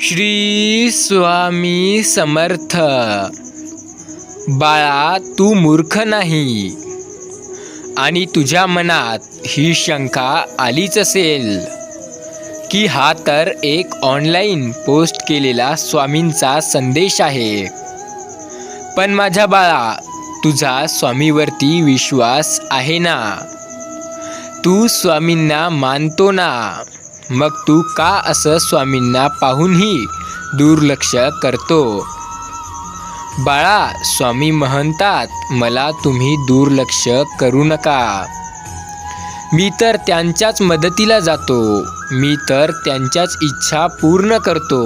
श्री स्वामी समर्थ. बाळा, तू मूर्ख नाही आणि तुझ्या मनात ही शंका आलीच असेल की हा तर एक ऑनलाईन पोस्ट केलेला स्वामींचा संदेश आहे. पण माझ्या बाळा, तुझा स्वामीवरती विश्वास आहे ना? तू स्वामींना मानतो ना? मग तू का असं स्वामींना पाहूनही दुर्लक्ष करतो? बाळा, स्वामी म्हणतात, मला तुम्ही दुर्लक्ष करू नका. मी तर त्यांच्याच मदतीला जातो. मी तर त्यांच्याच इच्छा पूर्ण करतो.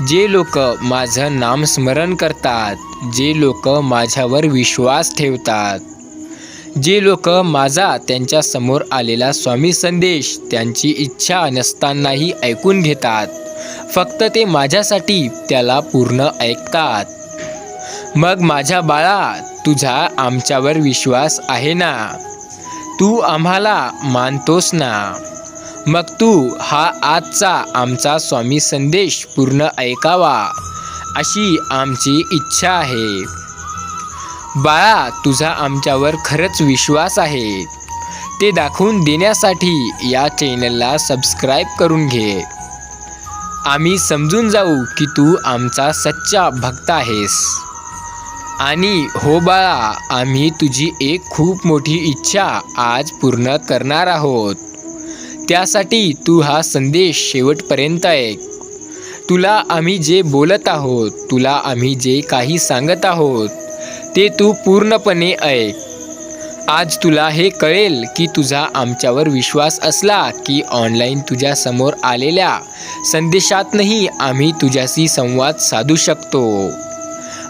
जे लोक माझं नामस्मरण करतात, जे लोक माझ्यावर विश्वास ठेवतात, जे लोक माझा त्यांच्या समोर आलेला स्वामी संदेश त्यांची इच्छा नसतानाही ऐकून घेतात, फक्त ते माझ्यासाठी त्याला पूर्ण ऐकतात. मग माझ्या बाळा, तुझा आमच्यावर विश्वास आहे ना? तू आम्हाला मानतोस ना? मग तू हा आजचा आमचा स्वामी संदेश पूर्ण ऐकावा अशी आमची इच्छा आहे. बाळा, तुझा आमच्यावर खरंच विश्वास आहे. ते दाखवून देण्यासाठी या चॅनलला सबस्क्राईब करून घे. आम्ही समजून जाऊ की तू आमचा सच्चा भक्त आहेस. आणि हो बाळा, आम्ही तुझी एक खूप मोठी इच्छा आज पूर्ण करणार आहोत. त्यासाठी तू हा संदेश शेवटपर्यंत ऐक. तुला आम्ही जे बोलत आहोत, तुला आम्ही जे काही सांगत आहोत, ते तू पूर्णपणे ऐक. आज तुला हे कळेल की तुझा आमच्यावर विश्वास असला की ऑनलाईन तुझ्या समोर आलेल्या संदेशातनंही आम्ही तुझ्याशी संवाद साधू शकतो.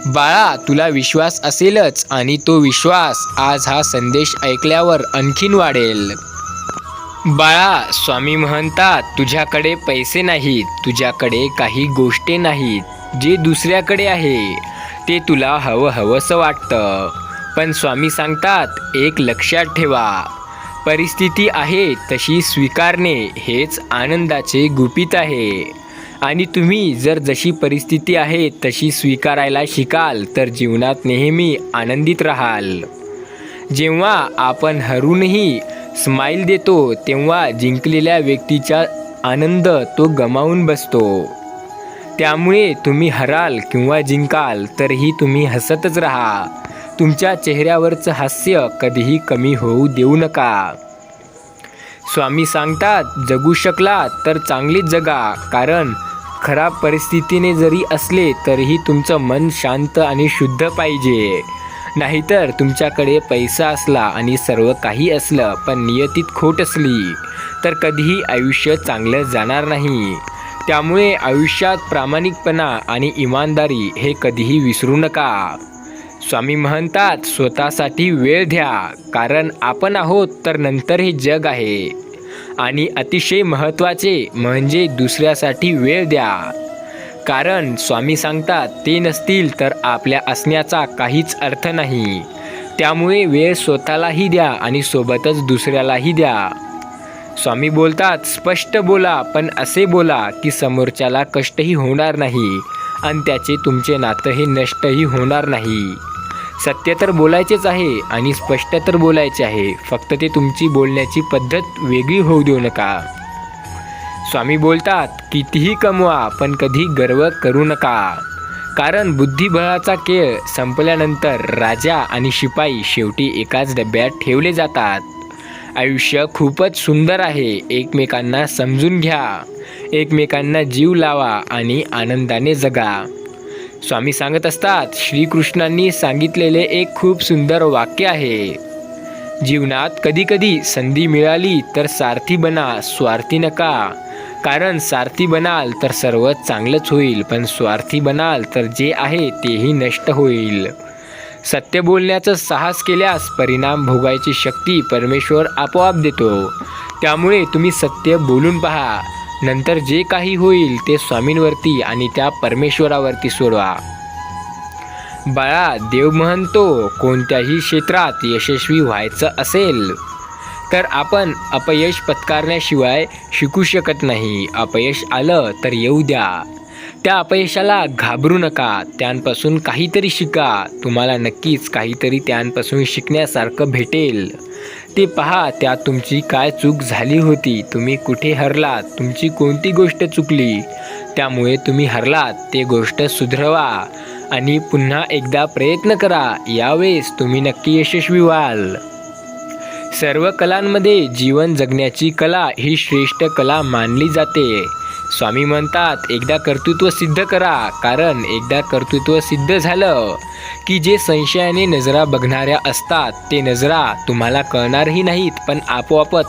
बाळा, तुला विश्वास असेलच आणि तो विश्वास आज हा संदेश ऐकल्यावर आणखीन वाढेल. बाळा, स्वामी म्हणतात, तुझ्याकडे पैसे नाहीत, तुझ्याकडे काही गोष्टी नाहीत, जे दुसऱ्याकडे आहे ते तुला हवंसं वाटतं. पण स्वामी सांगतात, एक लक्षात ठेवा, परिस्थिती आहे तशी स्वीकारणे हेच आनंदाचे गुपित आहे. आणि तुम्ही जर जशी परिस्थिती आहे तशी स्वीकारायला शिकाल तर जीवनात नेहमी आनंदित राहाल. जेव्हा आपण हरूनही स्माईल देतो, तेव्हा जिंकलेल्या व्यक्तीचा आनंद तो गमावून बसतो. त्यामुळे तुम्ही हराल किंवा जिंकाल तरीही तुम्ही हसतच राहा. तुमच्या चेहऱ्यावरचं हास्य कधीही कमी होऊ देऊ नका. स्वामी सांगतात, जगू शकलात तर चांगलीच जगा, कारण खराब परिस्थितीने जरी असले तरीही तुमचं मन शांत आणि शुद्ध पाहिजे. नाहीतर तुमच्याकडे पैसा असला आणि सर्व काही असलं पण नियतीत खोट असली तर कधीही आयुष्य चांगलं जाणार नाही. त्यामुळे आयुष्यात प्रामाणिकपणा आणि इमानदारी हे कधीही विसरू नका. स्वामी म्हणतात, स्वतःसाठी वेळ द्या, कारण आपण आहोत तर नंतर हे जग आहे. आणि अतिशय महत्त्वाचे म्हणजे दुसऱ्यासाठी वेळ द्या, कारण स्वामी सांगतात, ते नसतील तर आपल्या असण्याचा काहीच अर्थ नाही. त्यामुळे वेळ स्वतःलाही द्या आणि सोबतच दुसऱ्यालाही द्या. स्वामी बोलतात, स्पष्ट बोला, पण असे बोला की समोरच्याला कष्टही होणार नाही आणि त्याचे तुमचे नातंही नष्टही होणार नाही. सत्य तर बोलायचेच आहे आणि स्पष्ट तर बोलायचे आहे, फक्त ते तुमची बोलण्याची पद्धत वेगळी होऊ देऊ नका. स्वामी बोलतात, कितीही कमवा पण कधी गर्व करू नका, कारण बुद्धिबळाचा खेळ संपल्यानंतर राजा आणि शिपाई शेवटी एकाच डब्यात ठेवले जातात. आयुष्य खूपच सुंदर आहे. एकमेकांना समजून घ्या, एकमेकांना जीव लावा आणि आनंदाने जगा. स्वामी सांगत असतात, श्रीकृष्णांनी सांगितलेले एक खूप सुंदर वाक्य आहे, जीवनात कधीकधी संधी मिळाली तर सारथी बना, स्वार्थी नका. कारण सारथी बनाल तर सर्व चांगलंच होईल, पण स्वार्थी बनाल तर जे आहे तेही नष्ट होईल. सत्य बोलण्याचं साहस केल्यास परिणाम भोगायची शक्ती परमेश्वर आपोआप देतो. त्यामुळे तुम्ही सत्य बोलून पहा. नंतर जे काही होईल ते स्वामींवरती आणि त्या परमेश्वरावरती सोडवा. बाळा, देव म्हणतो, कोणत्याही क्षेत्रात यशस्वी व्हायचं असेल तर आपण अपयश पत्करण्याशिवाय शिकू शकत नाही. अपयश आलं तर येऊ द्या. त्या अपयशाला घाबरू नका. त्यांपासून काहीतरी शिका. तुम्हाला नक्कीच काहीतरी त्यांपासून शिकण्यासारखं भेटेल. ते पहा, त्यात तुमची काय चूक झाली होती, तुम्ही कुठे हरलात, तुमची कोणती गोष्ट चुकली, त्यामुळे तुम्ही हरलात, ते गोष्ट सुधरवा आणि पुन्हा एकदा प्रयत्न करा. यावेळेस तुम्ही नक्की यशस्वी व्हाल. सर्व कलांमध्ये जीवन जगण्याची कला ही श्रेष्ठ कला मानली जाते. स्वामी म्हणतात, एकदा कर्तृत्व सिद्ध करा, कारण एकदा कर्तृत्व सिद्ध झालं की जे संशयाने नजरा बघणाऱ्या असतात ते नजरा तुम्हाला कळणारही नाहीत, पण आपोआपच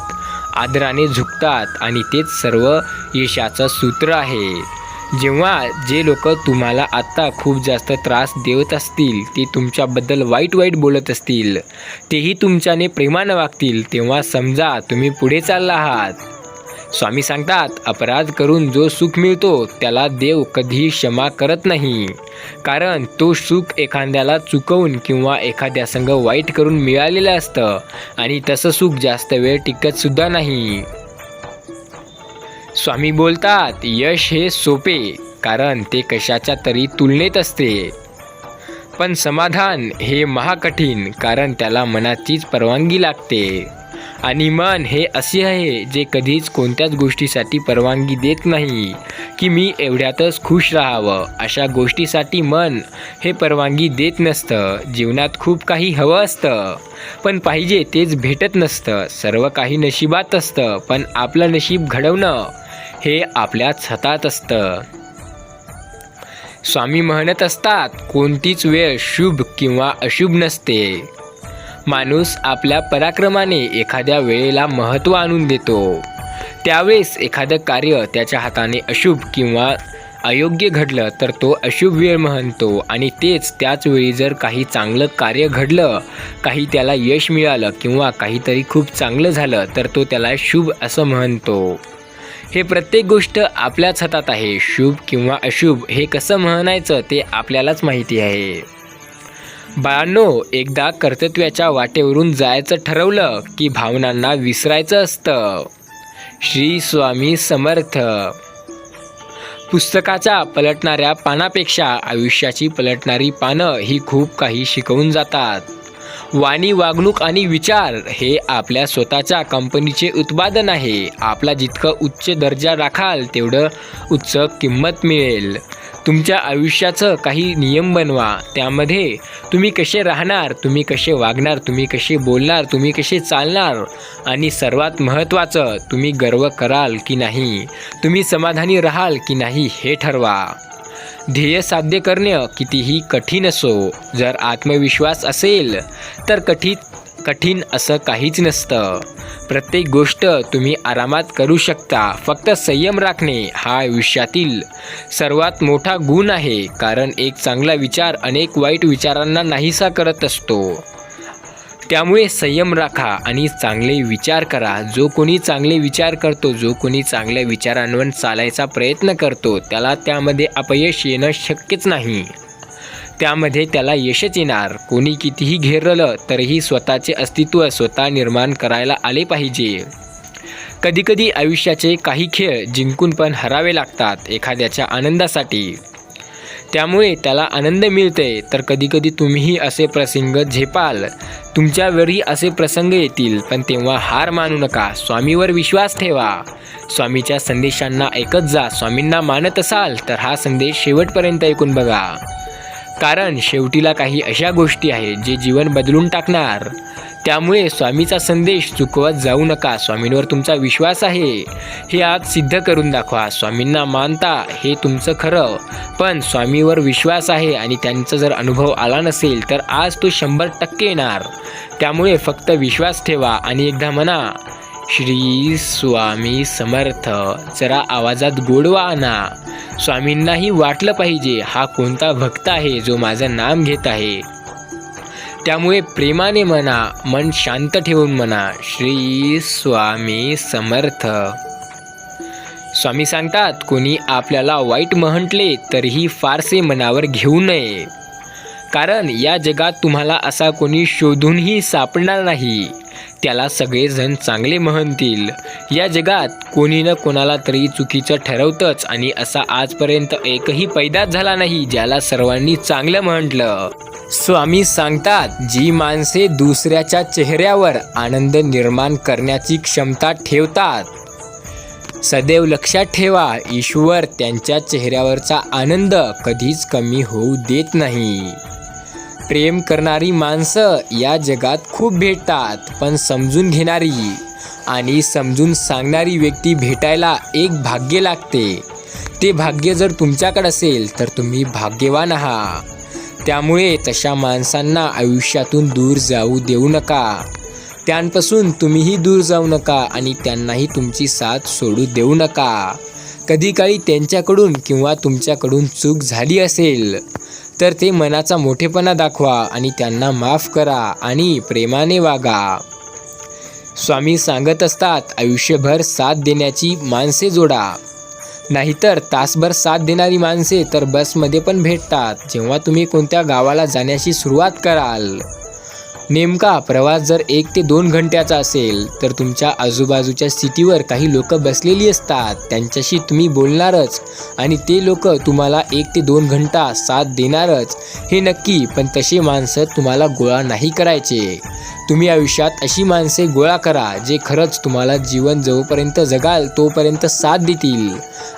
आदराने झुकतात आणि तेच सर्व यशाचं सूत्र आहे. जेव्हा जे लोक तुम्हाला आत्ता खूप जास्त त्रास देत असतील, ते तुमच्याबद्दल वाईट बोलत असतील, तेही तुमच्याने प्रेमानं वागतील, तेव्हा समजा तुम्ही पुढे चालला आहात. स्वामी सांगतात, अपराध करून जो सुख मिळतो त्याला देव कधीही क्षमा करत नाही, कारण तो सुख एखाद्याला चुकवून किंवा एखाद्या संग वाईट करून मिळालेलं असतं आणि तसं सुख जास्त वेळ टिकत सुद्धा नाही. स्वामी बोलतात, यश हे सोपे, कारण ते कशाच्या तरी तुलनेत असते, पण समाधान हे महाकठीण, कारण त्याला मनाचीच परवानगी लागते. आणि मन हे असे आहे जे कधीच कोणत्याच गोष्टीसाठी परवानगी देत नाही की मी एवढ्यातच खुश राहावं. अशा गोष्टीसाठी मन हे परवानगी देत नसतं. जीवनात खूप काही हवं असतं, पण पाहिजे तेच भेटत नसतं. सर्व काही नशिबात असतं, पण आपलं नशीब घडवणं हे आपल्याच हातात असतं. स्वामी म्हणत असतात, कोणतीच वेळ शुभ किंवा अशुभ नसते. माणूस आपल्या पराक्रमाने एखाद्या वेळेला महत्त्व आणून देतो. त्यावेळेस एखादं कार्य त्याच्या हाताने अशुभ किंवा अयोग्य घडलं तर तो अशुभ वेळ म्हणतो, आणि तेच त्याच वेळी जर काही चांगलं कार्य घडलं, काही त्याला यश मिळालं किंवा काहीतरी खूप चांगलं झालं तर तो त्याला शुभ असं म्हणतो. हे प्रत्येक गोष्ट आपल्याच हातात आहे. शुभ किंवा अशुभ हे कसं म्हणायचं ते आपल्यालाच माहिती आहे. बाळांनो, एकदा कर्तव्याच्या वाटेवरून जायचं ठरवलं की भावनांना विसरायचं असतं. श्री स्वामी समर्थ. पुस्तकाच्या पलटणाऱ्या पानापेक्षा आयुष्याची पलटणारी पानं ही खूप काही शिकवून जातात. वाणी, वागणूक आणि विचार हे आपल्या स्वतःच्या कंपनीचे उत्पादन आहे. आपला जितकं उच्च दर्जा राखाल तेवढं उच्च किंमत मिळेल. तुमच्या आयुष्याचं काही नियम बनवा. त्यामध्ये तुम्ही कसे राहणार, तुम्ही कसे वागणार, तुम्ही कसे बोलणार, तुम्ही कसे चालणार, आणि सर्वात महत्त्वाचं, तुम्ही गर्व कराल की नाही, तुम्ही समाधानी राहाल की नाही हे ठरवा. ध्येय साध्य करणे कितीही कठीण असो, जर आत्मविश्वास असेल तर कठीण असं काहीच नसतं. प्रत्येक गोष्ट तुम्ही आरामात करू शकता. फक्त संयम राखणे हा आयुष्यातील सर्वात मोठा गुण आहे, कारण एक चांगला विचार अनेक वाईट विचारांना नाहीसा करत असतो. त्यामुळे संयम राखा आणि चांगले विचार करा. जो कोणी चांगले विचार करतो, जो कोणी चांगल्या विचारांवर चालायचा प्रयत्न करतो, त्याला त्यामध्ये अपयश येणं शक्यच नाही. त्यामध्ये त्याला यशच येणार. कोणी कितीही घेरलं तरीही स्वतःचे अस्तित्व स्वतः निर्माण करायला आले पाहिजे. कधीकधी आयुष्याचे काही खेळ जिंकून पण हरावे लागतात एखाद्याच्या आनंदासाठी. त्यामुळे त्याला आनंद मिळते. तर कधीकधी तुम्हीही असे प्रसंग झेपाल. तुमच्यावरही असे प्रसंग येतील, पण तेव्हा हार मानू नका. स्वामीवर विश्वास ठेवा. स्वामीच्या संदेशांना ऐकत जा. स्वामींना मानत असाल तर हा संदेश शेवटपर्यंत ऐकून बघा, कारण शेवटीला काही अशा गोष्टी आहेत जे जीवन बदलून टाकणार. त्यामुळे स्वामीचा संदेश चुकवत जाऊ नका. स्वामींवर तुमचा विश्वास आहे हे आज सिद्ध करून दाखवा. स्वामींना मानता हे तुमचं खरं, पण स्वामीवर विश्वास आहे आणि त्यांचा जर अनुभव आला नसेल तर आज तो 100% येणार. त्यामुळे फक्त विश्वास ठेवा आणि एकदा म्हणा, श्री स्वामी समर्थ. जरा आवाजात गोडवा आणा. स्वामींनाही वाटलं पाहिजे हा कोणता भक्त आहे जो माझं नाम घेत आहे. त्यामुळे प्रेमाने म्हणा, मन शांत ठेवून म्हणा, श्री स्वामी समर्थ. स्वामी सांगतात, कोणी आपल्याला वाईट म्हटले तरीही फारसे मनावर घेऊ नये, कारण या जगात तुम्हाला असा कोणी शोधूनही सापडणार नाही. त्याला सगळेजण चांगले म्हणतील. या जगात कोणी न कोणाला तरी चुकीचं ठरवतंच आणि असा आजपर्यंत एकही पैदाच झाला नाही ज्याला सर्वांनी चांगलं म्हटलं. स्वामी सांगतात, जी माणसे दुसऱ्याच्या चेहऱ्यावर आनंद निर्माण करण्याची क्षमता ठेवतात, सदैव लक्षात ठेवा, ईश्वर त्यांच्या चेहऱ्यावरचा आनंद कधीच कमी होऊ देत नाही. प्रेम करणारी माणसं या जगात खूप भेटतात, पण समजून घेणारी आणि समजून सांगणारी व्यक्ती भेटायला एक भाग्य लागते. ते भाग्य जर तुमच्याकडे असेल तर तुम्ही भाग्यवान आहात. त्यामुळे तशा माणसांना आयुष्यातून दूर जाऊ देऊ नका. त्यांपासून तुम्हीही दूर जाऊ नका आणि त्यांनाही तुमची साथ सोडू देऊ नका. कधी काळी त्यांच्याकडून किंवा तुमच्याकडून चूक झाली असेल तर ते मनाचा मोठेपणा दाखवा आणि त्यांना माफ करा आणि प्रेमाने वागा. स्वामी सांगत असतात, आयुष्यभर साथ देण्याची माणसे जोडा, नाहीतर तासभर साथ देणारी माणसे तर बसमध्ये पण भेटतात. जेव्हा तुम्ही कोणत्या गावाला जाण्याची सुरुवात कराल, नेमका प्रवास जर 1 ते 2 घंट्याचा असेल तर तुमच्या आजूबाजूच्या सिटीवर काही लोक बसलेली असतात. त्यांच्याशी तुम्ही बोलणारच आणि ते लोक तुम्हाला 1 ते 2 घंटा साथ देणारच हे नक्की. पण तसे माणसं तुम्हाला गोळा नाही करायचे. तुम्ही आयुष्यात अशी माणसे गोळा करा जे खरंच तुम्हाला जीवन जोपर्यंत जगाल तोपर्यंत साथ देतील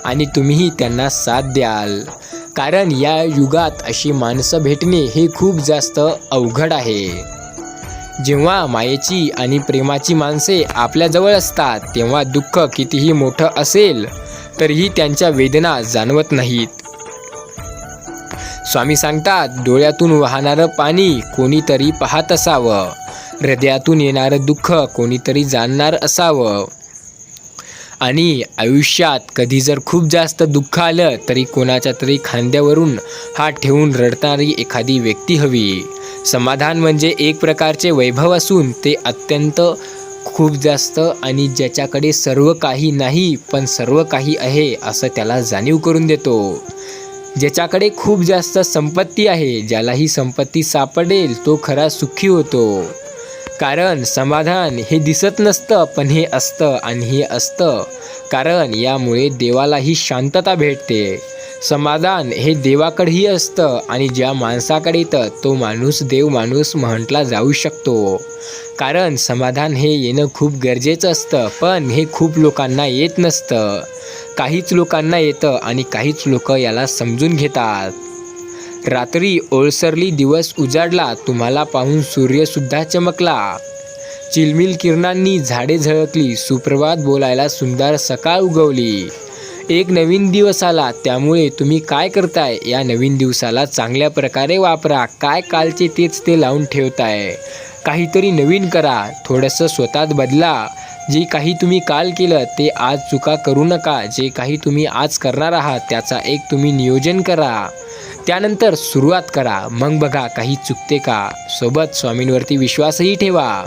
आणि तुम्हीही त्यांना साथ द्याल. कारण या युगात अशी माणसं भेटणे हे खूप जास्त अवघड आहे. जेव्हा मायेची आणि प्रेमाची माणसे आपल्याजवळ असतात तेव्हा दुःख कितीही मोठं असेल तरीही त्यांच्या वेदना जाणवत नाहीत. स्वामी सांगतात, डोळ्यातून वाहणारं पाणी कोणीतरी पाहत असावं, हृदयातून येणारं दुःख कोणीतरी जाणणार असावं आणि आयुष्यात कधी जर खूप जास्त दुःख आलं तरी कोणाच्या तरी खांद्यावरून हात ठेवून रडणारी एखादी व्यक्ती हवी. समाधान म्हणजे एक प्रकारचे वैभव असून ते अत्यंत खूप जास्त आणि ज्याच्याकडे सर्व काही नाही पण सर्व काही आहे असं त्याला जाणीव करून देतो. ज्याच्याकडे खूप जास्त संपत्ती आहे, ज्याला ही संपत्ती सापडेल तो खरा सुखी होतो. कारण समाधान हे दिसत नसतं पण हे असतं आणि हे असतं कारण यामुळे देवालाही शांतता भेटते. समाधान हे देवाकडेही असतं आणि ज्या माणसाकडे येतं तो माणूस देव माणूस म्हटला जाऊ शकतो. कारण समाधान हे येणं खूप गरजेचं असतं पण हे खूप लोकांना येत नसतं. काहीच लोकांना येतं आणि काहीच लोक याला समजून घेतात. रात्री ओळसरली, दिवस उजाडला, तुम्हाला पाहून सूर्यसुद्धा चमकला, चिलमिल किरणांनी झाडे झळकली, सुप्रभात बोलायला सुंदर सकाळ उगवली. एक नवीन दिवस आला, त्यामुळे तुम्ही काय करताय या नवीन दिवसाला चांगल्या प्रकारे वापरा. काय कालचे तेच ते लावून ठेवताय, काहीतरी नवीन करा, थोडंसं स्वतःत बदला. जे काही तुम्ही काल केलं ते आज चुका करू नका. जे काही तुम्ही आज करणार आहात त्याचा एक तुम्ही नियोजन करा, त्यानंतर सुरुवात करा, मग बघा काही चुकते का. सोबत स्वामींवरती विश्वासही ठेवा,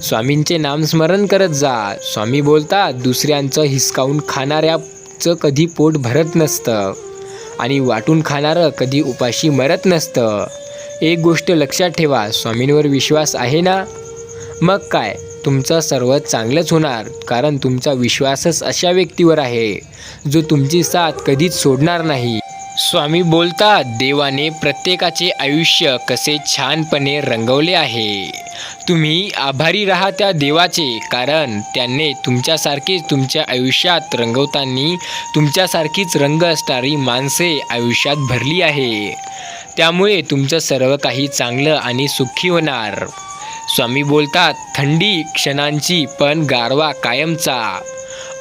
स्वामींचे नामस्मरण करत जा. स्वामी बोलतात, दुसऱ्यांचं हिसकावून खाणाऱ्याचं कधी पोट भरत नसतं आणि वाटून खाणारं कधी उपाशी मरत नसतं. एक गोष्ट लक्षात ठेवा, स्वामींवर विश्वास आहे ना, मग काय तुमचं सर्व चांगलंच होणार. कारण तुमचा विश्वासच अशा व्यक्तीवर आहे जो तुमची साथ कधीच सोडणार नाही. स्वामी बोलतात, देवाने प्रत्येकाचे आयुष्य कसे छानपणे रंगवले आहे. तुम्ही आभारी राहा त्या देवाचे, कारण त्याने तुमच्यासारखेच तुमच्या आयुष्यात रंगवताना तुमच्यासारखीच रंग असणारी माणसे आयुष्यात भरली आहे. त्यामुळे तुमचं सर्व काही चांगलं आणि सुखी होणार. स्वामी बोलतात, थंडी क्षणांची पण गारवा कायमचा,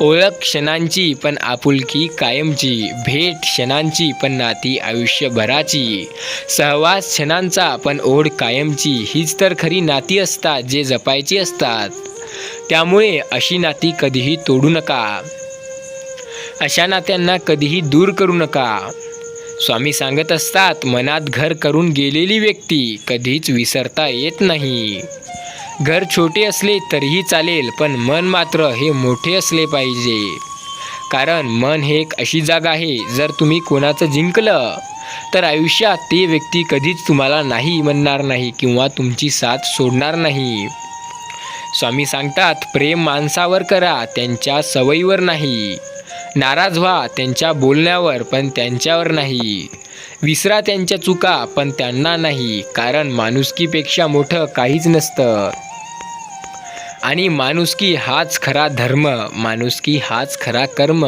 ओळख क्षणांची पण आपुलकी कायमची, भेट क्षणांची पण नाती आयुष्यभराची, सहवास क्षणांचा पण ओढ कायमची. हीच तर खरी नाती असतात जे जपायची असतात. त्यामुळे अशी नाती कधीही तोडू नका, अशा नात्यांना कधीही दूर करू नका. स्वामी सांगत असतात, मनात घर करून गेलेली व्यक्ती कधीच विसरता येत नाही. घर छोटे असले तरीही चालेल पण मन मात्र हे मोठे असले पाहिजे. कारण मन हे एक अशी जागा आहे, जर तुम्ही कोणाचं जिंकलं तर आयुष्यात ते व्यक्ती कधीच तुम्हाला नाही म्हणणार नाही किंवा तुमची साथ सोडणार नाही. स्वामी सांगतात, प्रेम माणसावर करा, त्यांच्या सवयीवर नाही. नाराज व्हा त्यांच्या बोलण्यावर, पण त्यांच्यावर नाही. विसरा त्यांच्या चुका, पण त्यांना नाही. कारण माणुसकीपेक्षा मोठं काहीच नसतं. आणि माणुसकी हाच खरा धर्म, माणुसकी हाच खरा कर्म.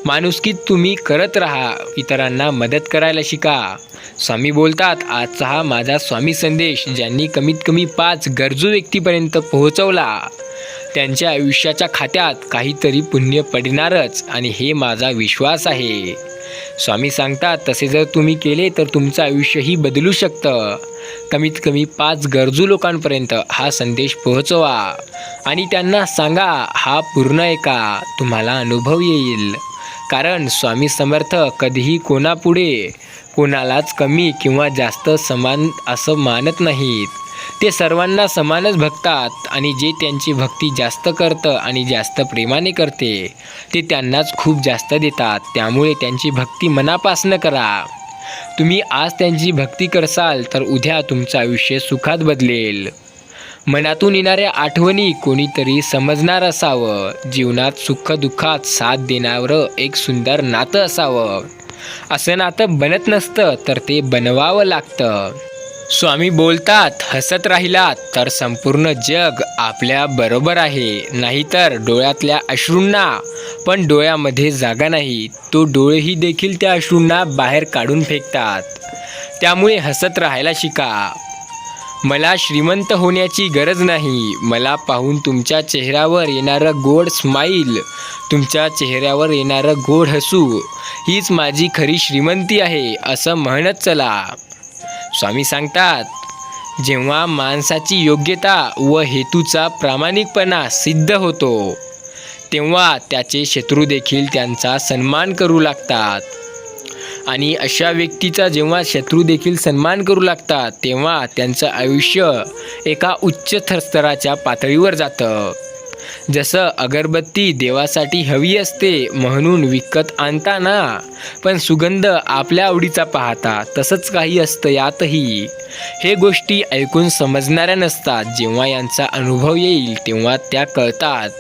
माणुसकीत तुम्ही करत राहा, इतरांना मदत करायला शिका. स्वामी बोलतात, आजचा हा माझा स्वामी संदेश ज्यांनी कमीत कमी 5 गरजू व्यक्तीपर्यंत पोहोचवला, त्यांच्या आयुष्याच्या खात्यात काहीतरी पुण्य पडणारच, आणि हे माझा विश्वास आहे. स्वामी सांगतात, तसे जर तुम्ही केले तर तुमचं आयुष्यही बदलू शकतं. कमीत कमी 5 गरजू लोकांपर्यंत हा संदेश पोहोचवा आणि त्यांना सांगा, हा पूर्ण ऐका, तुम्हाला अनुभव येईल. कारण स्वामी समर्थ कधीही कोणापुढे कोणालाच कमी किंवा जास्त समान असं मानत नाहीत. ते सर्वांना समानच बघतात, आणि जे त्यांची भक्ती जास्त करतं आणि जास्त प्रेमाने करते ते त्यांनाच खूप जास्त देतात. त्यामुळे त्यांची भक्ती मनापासून करा. तुम्ही आज त्यांची भक्ती करसाल तर उद्या तुमचं आयुष्य सुखात बदलेल. मनातून येणाऱ्या आठवणी कोणीतरी समजणार असावं. जीवनात सुखदुःखात साथ देणारं एक सुंदर नातं असावं. असं नातं बनत नसतं, तर ते बनवावं लागतं. स्वामी बोलतात, हसत राहिलात तर संपूर्ण जग आपल्या बरोबर आहे. नाहीतर डोळ्यातल्या अश्रूंना पण डोळ्यामध्ये जागा नाही. तो डोळेही देखील त्या अश्रूंना बाहेर काढून फेकतात. त्यामुळे हसत राहायला शिका. मला श्रीमंत होण्याची गरज नाही. मला पाहून तुमच्या चेहऱ्यावर येणारं गोड स्माईल, तुमच्या चेहऱ्यावर येणारं गोड हसू, हीच माझी खरी श्रीमंती आहे, असं म्हणत चला. स्वामी सांगतात, जेव्हा माणसाची योग्यता व हेतूचा प्रामाणिकपणा सिद्ध होतो, तेव्हा त्याचे शत्रू देखील त्यांचा सन्मान करू लागतात. आणि अशा व्यक्तीचा जेव्हा शत्रू देखील सन्मान करू लागतात, तेव्हा त्यांचं आयुष्य एका उच्च स्तराच्या पातळीवर जातं. जसं अगरबत्ती देवासाठी हवी असते म्हणून विकत आणता ना, पण सुगंध आपल्या आवडीचा पाहता, तसंच काही असतं यातही. हे गोष्टी ऐकून समजणाऱ्या नसतात. जेव्हा यांचा अनुभव येईल तेव्हा त्या कळतात.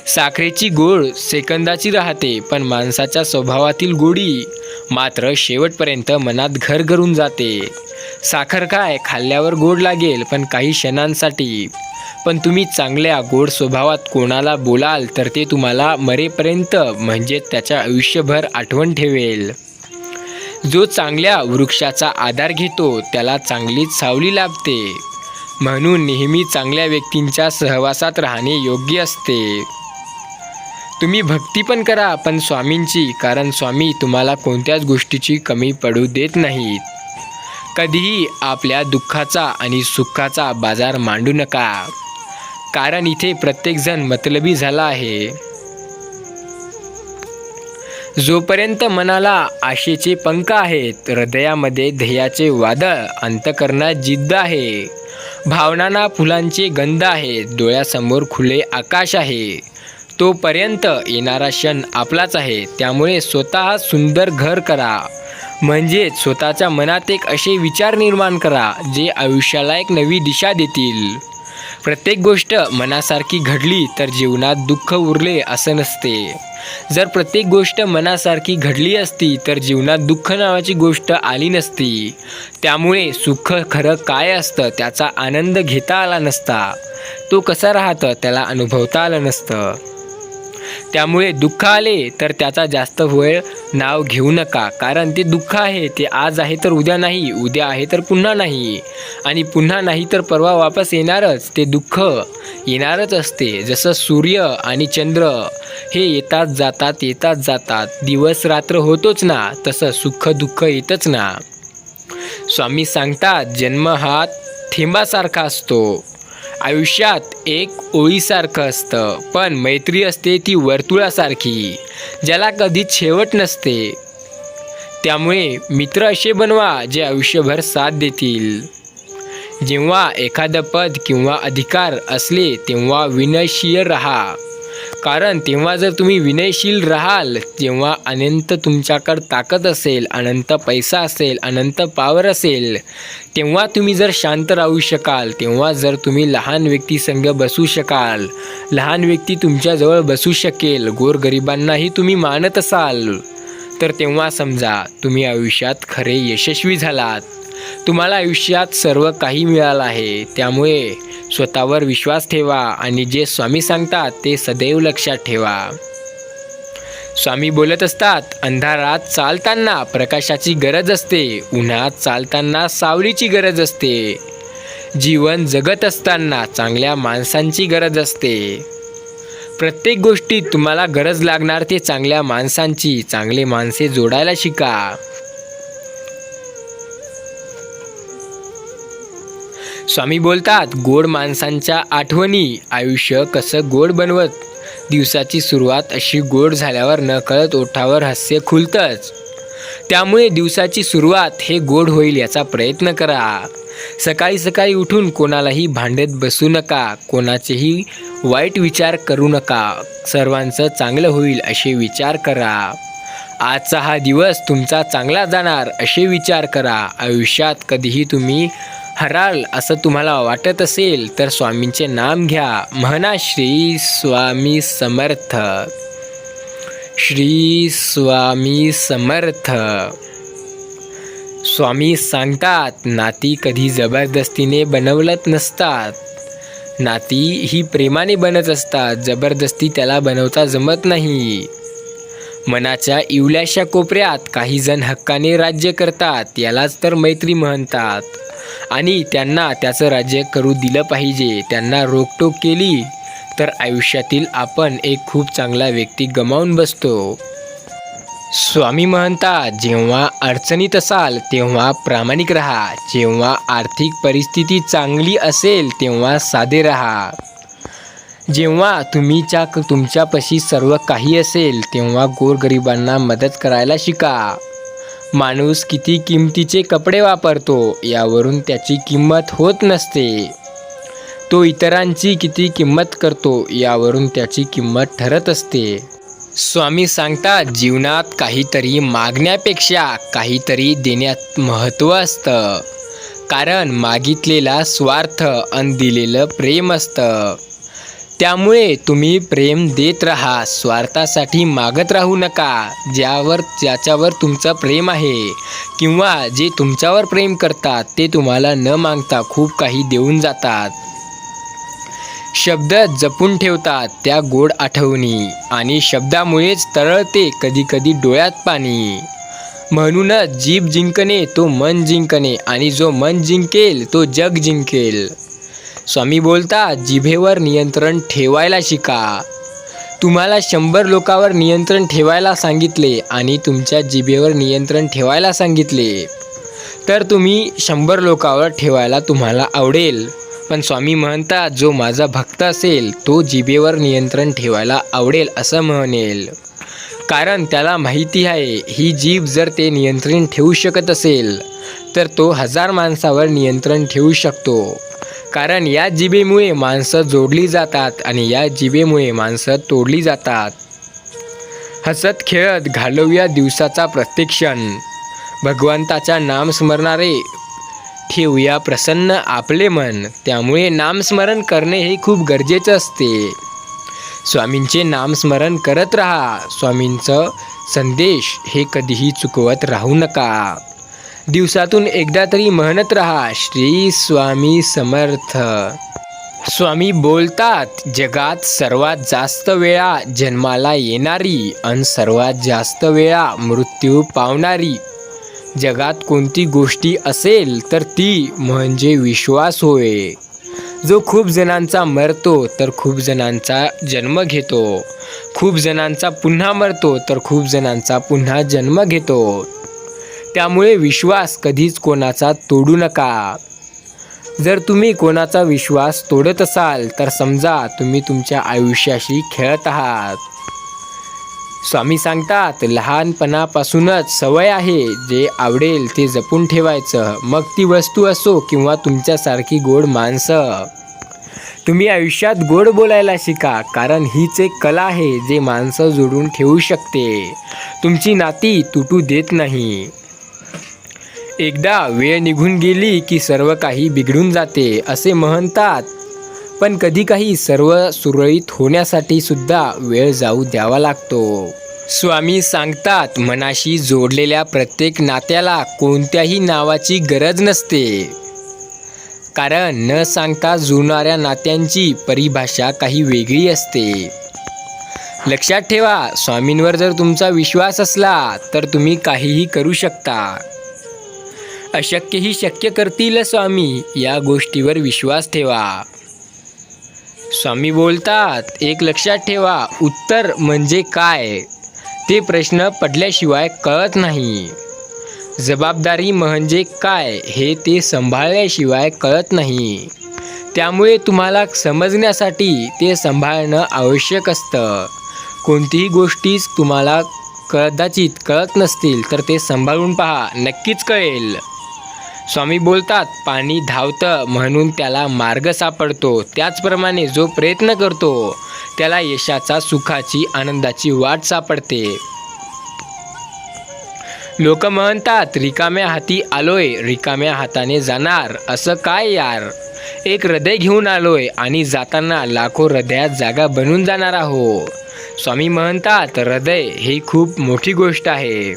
साखरेची गोड सेकंदाची राहते, पण माणसाच्या स्वभावातील गोडी मात्र शेवटपर्यंत मनात घर करून जाते. साखर काय खाल्ल्यावर गोड लागेल, पण काही क्षणांसाठी. पण तुम्ही चांगल्या गोड स्वभावात कोणाला बोलाल तर ते तुम्हाला मरेपर्यंत म्हणजे त्याच्या आयुष्यभर आठवण ठेवेल. जो चांगल्या वृक्षाचा आधार घेतो त्याला चांगलीच सावली लाभते. म्हणून नेहमी चांगल्या व्यक्तींच्या सहवासात राहणे योग्य असते. तुम्ही भक्ती पण करा, पण स्वामींची, कारण स्वामी तुम्हाला कोणत्याच गोष्टीची कमी पडू देत नाहीत. कधीही आपल्या दुःखाचा आणि सुखाचा बाजार मांडू नका, कारण इथे प्रत्येकजण मतलबी झाला आहे. जोपर्यंत मनाला आशेचे पंख आहेत, हृदयामध्ये ध्येयाचे वादळ, अंतःकरणात जिद्द आहे, भावनांना फुलांचे गंध आहेत, डोळ्यासमोर खुले आकाश आहे, तोपर्यंत येणारा क्षण आपलाच आहे. त्यामुळे स्वतः सुंदर घर करा, म्हणजेच स्वतःच्या मनात एक असे विचार निर्माण करा जे आयुष्याला एक नवी दिशा देतील. प्रत्येक गोष्ट मनासारखी घडली तर जीवनात दुःख उरले असं नसते. जर प्रत्येक गोष्ट मनासारखी घडली असती तर जीवनात दुःख नावाची गोष्ट आली नसती. त्यामुळे सुख खरं काय असतं त्याचा आनंद घेता आला नसता. तो कसा राहतं त्याला अनुभवता आलं नसतं. त्यामुळे दुःख आले तर त्याचा जास्त वेळ नाव घेऊ नका, कारण ते दुःख आहे ते आज आहे तर उद्या नाही, उद्या आहे तर पुन्हा नाही, आणि पुन्हा नाही तर परवा वापस येणारच. ते दुःख येणारच असते. जसं सूर्य आणि चंद्र हे येतात जातात येतात जातात, दिवस रात्र होतोच ना, तसं सुख दुःख येतच ना. स्वामी सांगतात, जन्म हा थेंबासारखा असतो, आयुष्यात एक ओळीसारखं असतं, पण मैत्री असते ती वर्तुळासारखी, ज्याला कधीच शेवट नसते. त्यामुळे मित्र असे बनवा जे आयुष्यभर साथ देतील. जेव्हा एखादं पद किंवा अधिकार असले तेव्हा विनयशील राहा, कारण तेव्हा जर तुम्ही विनयशील राहाल, जेव्हा अनंत तुमच्याकडं ताकद असेल, अनंत पैसा असेल, अनंत पावर असेल, तेव्हा तुम्ही जर शांत राहू शकाल, तेव्हा जर तुम्ही लहान व्यक्तीसंग बसू शकाल, लहान व्यक्ती तुमच्याजवळ बसू शकेल, गोरगरिबांनाही तुम्ही मानत असाल, तर तेव्हा समजा तुम्ही आयुष्यात खरे यशस्वी झालात. तुम्हाला आयुष्यात सर्व काही मिळालं आहे. त्यामुळे स्वतःवर विश्वास ठेवा आणि जे स्वामी सांगतात ते सदैव लक्षात ठेवा. स्वामी बोलत असतात, अंधारात चालताना प्रकाशाची गरज असते, उन्हात चालताना सावलीची गरज असते, जीवन जगत असताना चांगल्या माणसांची गरज असते. प्रत्येक गोष्टीत तुम्हाला गरज लागणार ते चांगल्या माणसांची. चांगले माणसे जोडायला शिका. स्वामी बोलतात, गोड माणसांच्या आठवणी आयुष्य कसं गोड बनवत. दिवसाची सुरुवात अशी गोड झाल्यावर नकळत ओठावर हास्य खुलतंच. त्यामुळे दिवसाची सुरुवात हे गोड होईल याचा प्रयत्न करा. सकाळी सकाळी उठून कोणालाही भांडत बसू नका, कोणाचेही वाईट विचार करू नका. सर्वांचं चांगलं होईल असे विचार करा. आजचा हा दिवस तुमचा चांगला जाणार असे विचार करा. आयुष्यात कधीही तुम्ही हराल असं तुम्हाला वाटत असेल तर स्वामींचे नाम घ्या. म्हणा श्री स्वामी समर्थ, श्री स्वामी समर्थ. स्वामी सांगतात, नाती कधी जबरदस्तीने बनवत नसतात. नाती ही प्रेमाने बनत असतात. जबरदस्ती त्याला बनवता जमत नाही. मनाच्या इवल्याशा कोपऱ्यात काही जण हक्काने राज्य करतात. यालाच तर मैत्री म्हणतात. आणि त्यांना त्याचं राज्य करू दिलं पाहिजे. त्यांना रोकटोक केली तर आयुष्यातील आपण एक खूप चांगला व्यक्ती गमावून बसतो. स्वामी म्हणतात, जेव्हा अडचणीत असाल तेव्हा प्रामाणिक राहा. जेव्हा आर्थिक परिस्थिती चांगली असेल तेव्हा साधे राहा. जेव्हा तुमच्यापाशी सर्व काही असेल तेव्हा गोरगरिबांना मदत करायला शिका. माणूस किती किमतीचे कपडे वापरतो यावरून त्याची किंमत होत नसते. तो इतरांची किती किंमत करतो यावरून त्याची किंमत ठरत असते. स्वामी सांगतात, जीवनात काहीतरी मागण्यापेक्षा काहीतरी देण्यात महत्त्व असतं. कारण मागितलेला स्वार्थ आणि दिलेलं प्रेम असतं. त्यामुळे तुम्ही प्रेम देत राहा. स्वार्थासाठी मागत राहू नका. ज्याच्यावर तुमचं प्रेम आहे किंवा जे तुमच्यावर प्रेम करतात ते तुम्हाला न मागता खूप काही देऊन जातात. शब्द जपून ठेवतात त्या गोड आठवणी आणि शब्दामुळेच तरळते कधीकधी डोळ्यात पाणी. म्हणूनच जीभ जिंकणे तो मन जिंकणे आणि जो मन जिंकेल तो जग जिंकेल. स्वामी बोलतात, जिभेवर नियंत्रण ठेवायला शिका. तुम्हाला 100 लोकांवर नियंत्रण ठेवायला सांगितले आणि तुमच्या जिभेवर नियंत्रण ठेवायला सांगितले तर तुम्ही 100 लोकांवर ठेवायला तुम्हाला आवडेल. पण स्वामी म्हणतात, जो माझा भक्त असेल तो जिभेवर नियंत्रण ठेवायला आवडेल असं म्हणेल. कारण त्याला माहिती आहे ही जीभ जर ते नियंत्रण ठेवू शकत असेल तर तो 1000 माणसावर नियंत्रण ठेवू शकतो. कारण या जिभेमुळे माणसं जोडली जातात आणि या जिभेमुळे माणसं तोडली जातात. हसत खेळत घालवूया दिवसाचा प्रत्येक क्षण. भगवंताच्या नामस्मरणारे ठेवूया प्रसन्न आपले मन. त्यामुळे नामस्मरण करणे हे खूप गरजेचं असते. स्वामींचे नामस्मरण करत राहा. स्वामींचं संदेश हे कधीही चुकवत राहू नका. दिवसातून एकदा तरी म्हणत राहा, श्री स्वामी समर्थ. स्वामी बोलतात, जगात सर्वात जास्त वेळा जन्माला येणारी आणि सर्वात जास्त वेळा मृत्यू पावणारी जगात कोणती गोष्टी असेल तर ती म्हणजे विश्वास होय. जो खूप जणांचा मरतो तर खूप जणांचा जन्म घेतो. खूप जणांचा पुन्हा मरतो तर खूप जणांचा पुन्हा जन्म घेतो. त्यामुळे विश्वास कधीच कोणाचा तोडू नका. जर तुम्ही कोणाचा विश्वास तोडत असाल तर समजा तुम्ही तुमच्या आयुष्याशी खेळत आहात. स्वामी सांगतात, लहानपणापासूनच सवय आहे जे आवडेल ते जपून ठेवायचं. मग ती वस्तू असो किंवा तुमच्यासारखी गोड माणसं. तुम्ही आयुष्यात गोड बोलायला शिका, कारण हीच एक कला आहे जे माणसं जोडून ठेवू शकते, तुमची नाती तुटू देत नाही. एकदा वेळ निघून गेली की सर्व काही बिघडून जाते असे म्हणतात, पण कधी काही सर्व सुरळीत होण्यासाठी सुद्धा वेळ जाऊ द्यावा लागतो. स्वामी सांगतात, मनाशी जोडलेल्या प्रत्येक नात्याला कोणत्याही नावाची गरज नसते, कारण न सांगता जुळणाऱ्या नात्यांची परिभाषा काही वेगळी असते. लक्षात ठेवा, स्वामींवर जर तुमचा विश्वास असला तर तुम्ही काहीही करू शकता. अशक्यही शक्य करतील स्वामी, या गोष्टीवर विश्वास ठेवा. स्वामी बोलतात, एक लक्षात ठेवा, उत्तर म्हणजे काय ते प्रश्न पडल्याशिवाय कळत नाही. जबाबदारी म्हणजे काय हे ते सांभाळल्याशिवाय कळत नाही. त्यामुळे तुम्हाला समजण्यासाठी ते सांभाळणं आवश्यक असतं. कोणतीही गोष्टी तुम्हाला कदाचित कळत नसतील तर ते सांभाळून पहा, नक्कीच कळेल. स्वामी बोलतात, पाणी धावतं म्हणून त्याला मार्ग सापडतो, त्याचप्रमाणे जो प्रयत्न करतो त्याला यशाचा, सुखाची, आनंदाची वाट सापडते. लोक म्हणतात, रिकाम्या हाती आलोय, रिकाम्या हाताने जाणार, असं काय यार. एक हृदय घेऊन आलोय आणि जाताना लाखो हृदयात जागा बनून जाणार आहो. स्वामी म्हणतात, हृदय ही खूप मोठी गोष्ट आहे.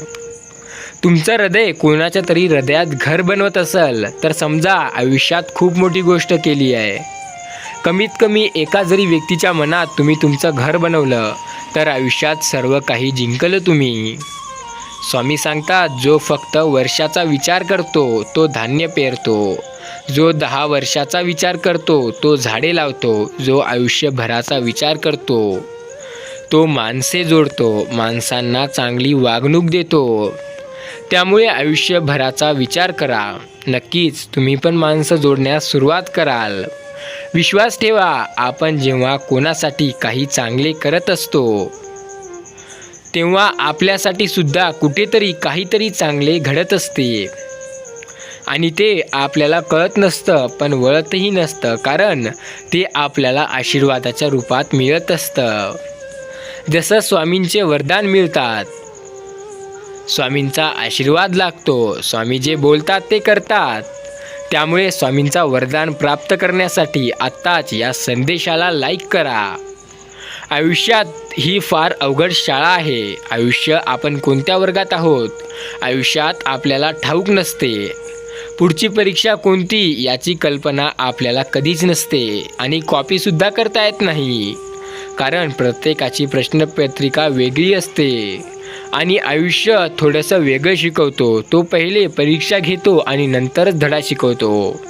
तुमचं हृदय कोणाच्या तरी हृदयात घर बनवत असेल तर समजा आयुष्यात खूप मोठी गोष्ट केली आहे. कमीत कमी एका जरी व्यक्तीच्या मनात तुम्ही तुमचं घर बनवलं तर आयुष्यात सर्व काही जिंकलं तुम्ही. स्वामी सांगतात, जो फक्त वर्षाचा विचार करतो तो धान्य पेरतो, जो 10 वर्षाचा विचार करतो तो झाडे लावतो, जो आयुष्यभराचा विचार करतो तो माणसे जोडतो, माणसांना चांगली वागणूक देतो. त्यामुळे आयुष्यभराचा विचार करा. नक्कीच तुम्ही पण माणसं जोडण्यास सुरुवात कराल. विश्वास ठेवा, आपण जेव्हा कोणासाठी काही चांगले करत असतो तेव्हा आपल्यासाठी सुद्धा कुठेतरी काहीतरी चांगले घडत असते आणि ते आपल्याला कळत नसतं, पण वळतही नसतं, कारण ते आपल्याला आशीर्वादाच्या रूपात मिळत असतं. जसं स्वामींचे वरदान मिळतात, स्वामींचा आशीर्वाद लागतो, स्वामी जे बोलतात ते करतात. त्यामुळे स्वामींचा वरदान प्राप्त करण्यासाठी आत्ताच या संदेशाला लाईक करा. आयुष्यात ही फार अवघड शाळा आहे. आयुष्य आपण कोणत्या वर्गात आहोत आयुष्यात आपल्याला ठाऊक नसते. पुढची परीक्षा कोणती याची कल्पना आपल्याला कधीच नसते आणि कॉपीसुद्धा करता येत नाही, कारण प्रत्येकाची प्रश्नपत्रिका वेगळी असते आणि आयुष्य थोडंसं वेगळं शिकवतो. तो पहिले परीक्षा घेतो आणि नंतरच धडा शिकवतो.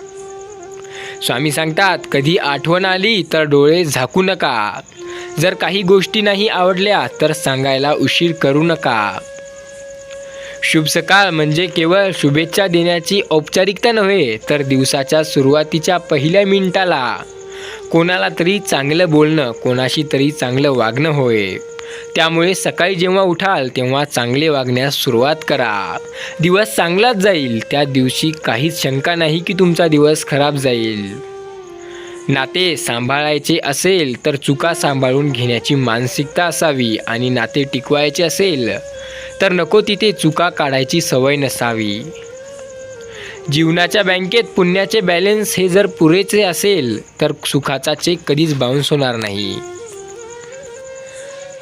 स्वामी सांगतात, कधी आठवण आली तर डोळे झाकू नका. जर काही गोष्टी नाही आवडल्या तर सांगायला उशीर करू नका. शुभ सकाळ म्हणजे केवळ शुभेच्छा देण्याची औपचारिकता नव्हे, तर दिवसाच्या सुरुवातीच्या पहिल्या मिनिटाला कोणाला तरी चांगलं बोलणं, कोणाशी तरी चांगलं वागणं होय. त्यामुळे सकाळी जेव्हा उठाल तेव्हा चांगले वागण्यास सुरुवात करा. दिवस चांगलाच जाईल. त्या दिवशी काहीच शंका नाही की तुमचा दिवस खराब जाईल. नाते सांभाळायचे असेल तर चुका सांभाळून घेण्याची मानसिकता असावी आणि नाते टिकवायचे असेल तर नको तिथे चुका काढायची सवय नसावी. जीवनाच्या बँकेत पुण्याचे बॅलन्स हे जर पुरेसे असेल तर सुखाचा चेक कधीच बाउन्स होणार नाही.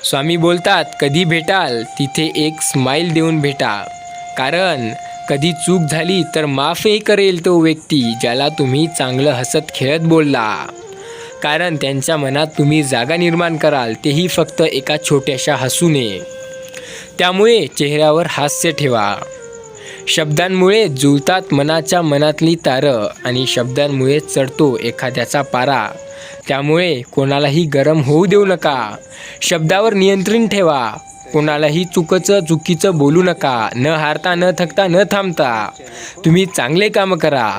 स्वामी बोलतात, कधी भेटाल तिथे एक स्माईल देऊन भेटा, कारण कधी चूक झाली तर माफही करेल तो व्यक्ती ज्याला तुम्ही चांगलं हसत खेळत बोलला, कारण त्यांच्या मनात तुम्ही जागा निर्माण कराल, तेही फक्त एका छोट्याशा हसूने. त्यामुळे चेहऱ्यावर हास्य ठेवा. शब्दांमुळे जुळतात मनाच्या मनातली तारं आणि शब्दांमुळे चढतो एखाद्याचा पारा. त्यामुळे कोणालाही गरम होऊ देऊ नका. शब्दावर नियंत्रण ठेवा. कोणालाही चुकीचं बोलू नका. न हारता, न थकता, न थांबता तुम्ही चांगले कामं करा.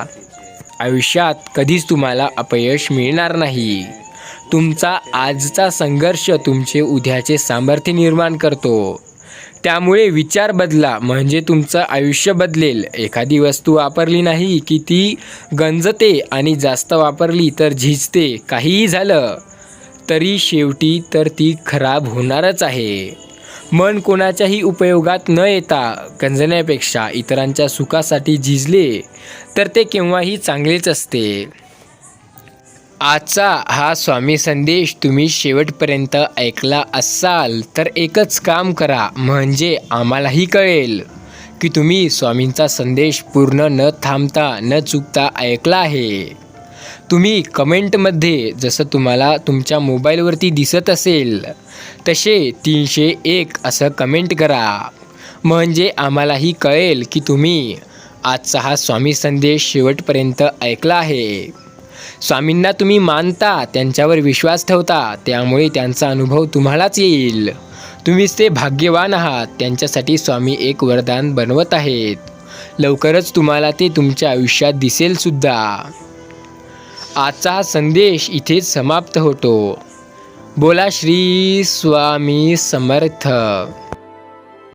आयुष्यात कधीच तुम्हाला अपयश मिळणार नाही. तुमचा आजचा संघर्ष तुमचे उद्याचे सामर्थ्य निर्माण करतो. त्यामुळे विचार बदला म्हणजे तुमचं आयुष्य बदलेल. एखादी वस्तू वापरली नाही की ती गंजते आणि जास्त वापरली तर झिजते. काहीही झालं तरी शेवटी तर ती खराब होणारच आहे. मन कोणाच्याही उपयोगात न येता गंजण्यापेक्षा इतरांच्या सुखासाठी झिजले तर ते केव्हाही चांगलेच असते. आजचा हा स्वामी संदेश तुम्ही शेवटपर्यंत ऐकला असाल तर एकच काम करा म्हणजे आम्हालाही कळेल की तुम्ही स्वामींचा संदेश पूर्ण न थांबता न चुकता ऐकला आहे. तुम्ही कमेंटमध्ये जसं तुम्हाला तुमच्या मोबाईलवरती दिसत असेल तसे 301 असं कमेंट करा म्हणजे आम्हालाही कळेल की तुम्ही आजचा हा स्वामी संदेश शेवटपर्यंत ऐकला आहे. स्वामींना तुम्ही मानता, त्यांच्यावर विश्वास ठेवता, त्यामुळे त्यांचा अनुभव तुम्हालाच येईल. तुम्हीच ते भाग्यवान आहात. त्यांच्यासाठी स्वामी एक वरदान बनवत आहेत. लवकरच तुम्हाला ते तुमच्या आयुष्यात दिसेल सुद्धा. आजचा हा संदेश इथेच समाप्त होतो. बोला श्री स्वामी समर्थ.